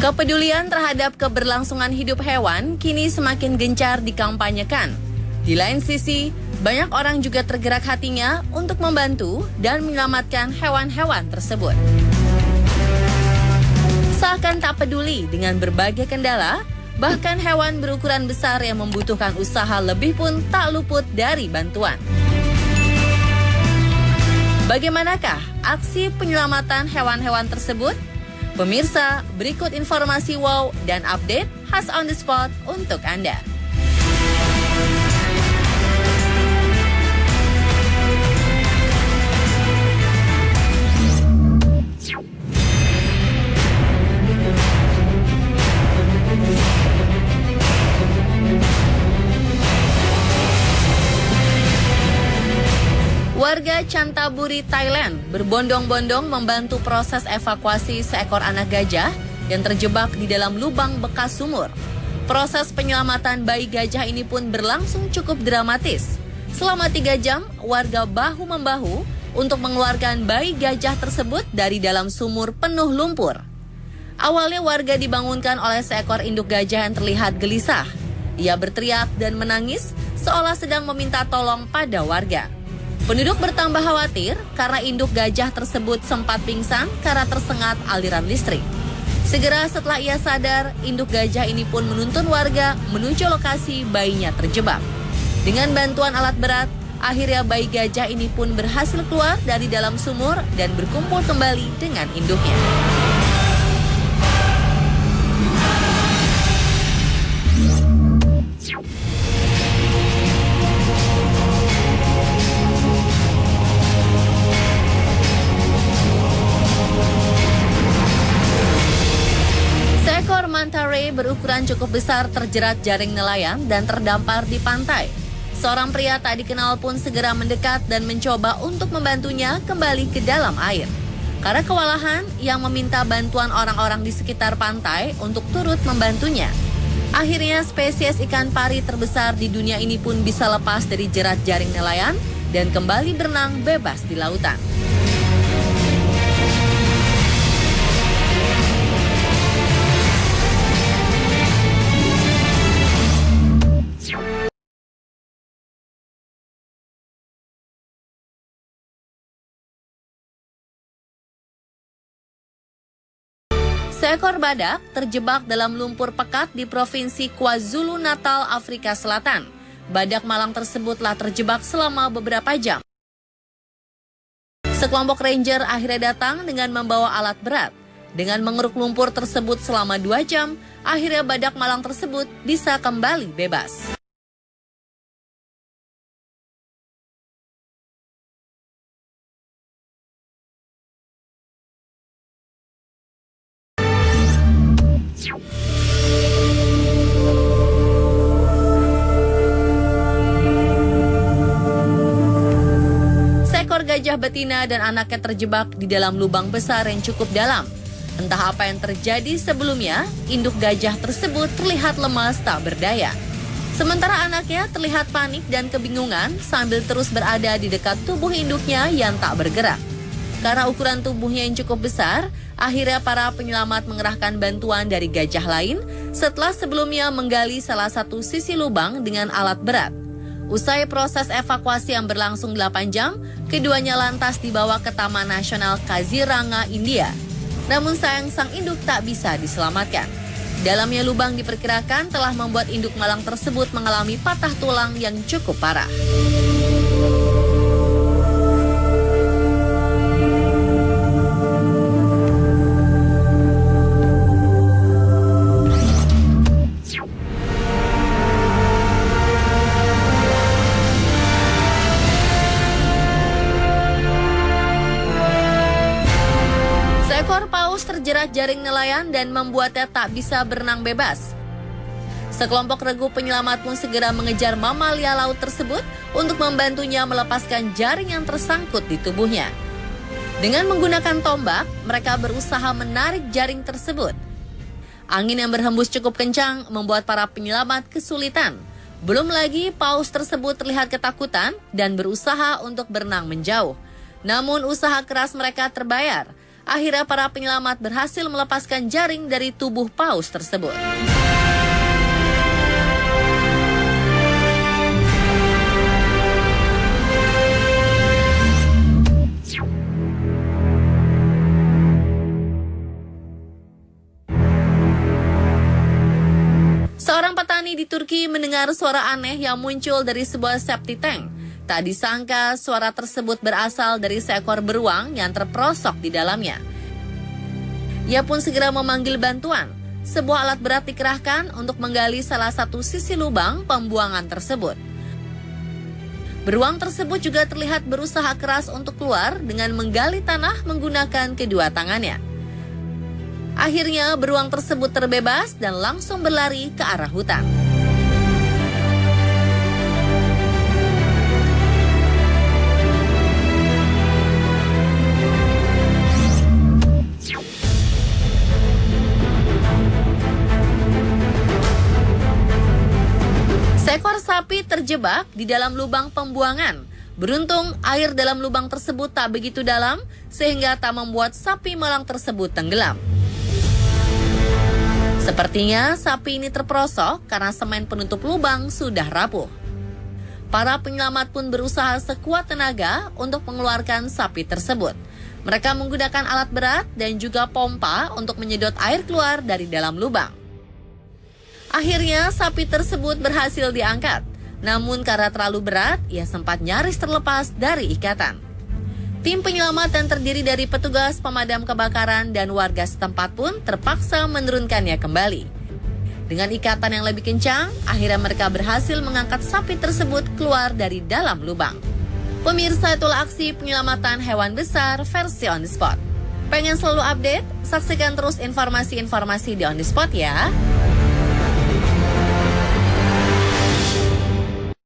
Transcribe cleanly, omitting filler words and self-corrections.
Kepedulian terhadap keberlangsungan hidup hewan kini semakin gencar dikampanyekan. Di lain sisi, banyak orang juga tergerak hatinya untuk membantu dan menyelamatkan hewan-hewan tersebut. Seakan tak peduli dengan berbagai kendala, bahkan hewan berukuran besar yang membutuhkan usaha lebih pun tak luput dari bantuan. Bagaimanakah aksi penyelamatan hewan-hewan tersebut? Pemirsa, berikut informasi wow dan update khas on the spot untuk Anda. Warga Chantaburi, Thailand berbondong-bondong membantu proses evakuasi seekor anak gajah yang terjebak di dalam lubang bekas sumur. Proses penyelamatan bayi gajah ini pun berlangsung cukup dramatis. Selama 3 jam, warga bahu-membahu untuk mengeluarkan bayi gajah tersebut dari dalam sumur penuh lumpur. Awalnya warga dibangunkan oleh seekor induk gajah yang terlihat gelisah. Ia berteriak dan menangis seolah sedang meminta tolong pada warga. Penduduk bertambah khawatir karena induk gajah tersebut sempat pingsan karena tersengat aliran listrik. Segera setelah ia sadar, induk gajah ini pun menuntun warga menuju lokasi bayinya terjebak. Dengan bantuan alat berat, akhirnya bayi gajah ini pun berhasil keluar dari dalam sumur dan berkumpul kembali dengan induknya. Manta Ray berukuran cukup besar terjerat jaring nelayan dan terdampar di pantai. Seorang pria tak dikenal pun segera mendekat dan mencoba untuk membantunya kembali ke dalam air. Karena kewalahan, yang meminta bantuan orang-orang di sekitar pantai untuk turut membantunya. Akhirnya spesies ikan pari terbesar di dunia ini pun bisa lepas dari jerat jaring nelayan dan kembali berenang bebas di lautan. Seekor badak terjebak dalam lumpur pekat di Provinsi KwaZulu-Natal, Afrika Selatan. Badak malang tersebut telah terjebak selama beberapa jam. Sekelompok ranger akhirnya datang dengan membawa alat berat. Dengan mengeruk lumpur tersebut selama 2 jam, akhirnya badak malang tersebut bisa kembali bebas. Seekor gajah betina dan anaknya terjebak di dalam lubang besar yang cukup dalam. Entah apa yang terjadi sebelumnya, induk gajah tersebut terlihat lemas tak berdaya. Sementara anaknya terlihat panik dan kebingungan sambil terus berada di dekat tubuh induknya yang tak bergerak. Karena ukuran tubuhnya yang cukup besar, akhirnya para penyelamat mengerahkan bantuan dari gajah lain setelah sebelumnya menggali salah satu sisi lubang dengan alat berat. Usai proses evakuasi yang berlangsung 8 jam, keduanya lantas dibawa ke Taman Nasional Kaziranga, India. Namun sayang sang induk tak bisa diselamatkan. Dalamnya lubang diperkirakan telah membuat induk malang tersebut mengalami patah tulang yang cukup parah. Seekor paus terjerat jaring nelayan dan membuatnya tak bisa berenang bebas. Sekelompok regu penyelamat pun segera mengejar mamalia laut tersebut untuk membantunya melepaskan jaring yang tersangkut di tubuhnya. Dengan menggunakan tombak, mereka berusaha menarik jaring tersebut. Angin yang berhembus cukup kencang membuat para penyelamat kesulitan. Belum lagi paus tersebut terlihat ketakutan dan berusaha untuk berenang menjauh. Namun usaha keras mereka terbayar. Akhirnya para penyelamat berhasil melepaskan jaring dari tubuh paus tersebut. Seorang petani di Turki mendengar suara aneh yang muncul dari sebuah septic tank. Tak disangka suara tersebut berasal dari seekor beruang yang terperosok di dalamnya. Ia pun segera memanggil bantuan. Sebuah alat berat dikerahkan untuk menggali salah satu sisi lubang pembuangan tersebut. Beruang tersebut juga terlihat berusaha keras untuk keluar dengan menggali tanah menggunakan kedua tangannya. Akhirnya beruang tersebut terbebas dan langsung berlari ke arah hutan. Seekor sapi terjebak di dalam lubang pembuangan. Beruntung air dalam lubang tersebut tak begitu dalam sehingga tak membuat sapi malang tersebut tenggelam. Sepertinya sapi ini terperosok karena semen penutup lubang sudah rapuh. Para penyelamat pun berusaha sekuat tenaga untuk mengeluarkan sapi tersebut. Mereka menggunakan alat berat dan juga pompa untuk menyedot air keluar dari dalam lubang. Akhirnya sapi tersebut berhasil diangkat. Namun karena terlalu berat, ia sempat nyaris terlepas dari ikatan. Tim penyelamat yang terdiri dari petugas pemadam kebakaran dan warga setempat pun terpaksa menurunkannya kembali. Dengan ikatan yang lebih kencang, akhirnya mereka berhasil mengangkat sapi tersebut keluar dari dalam lubang. Pemirsa, itulah aksi penyelamatan hewan besar versi On The Spot. Pengen selalu update? Saksikan terus informasi-informasi di On The Spot ya.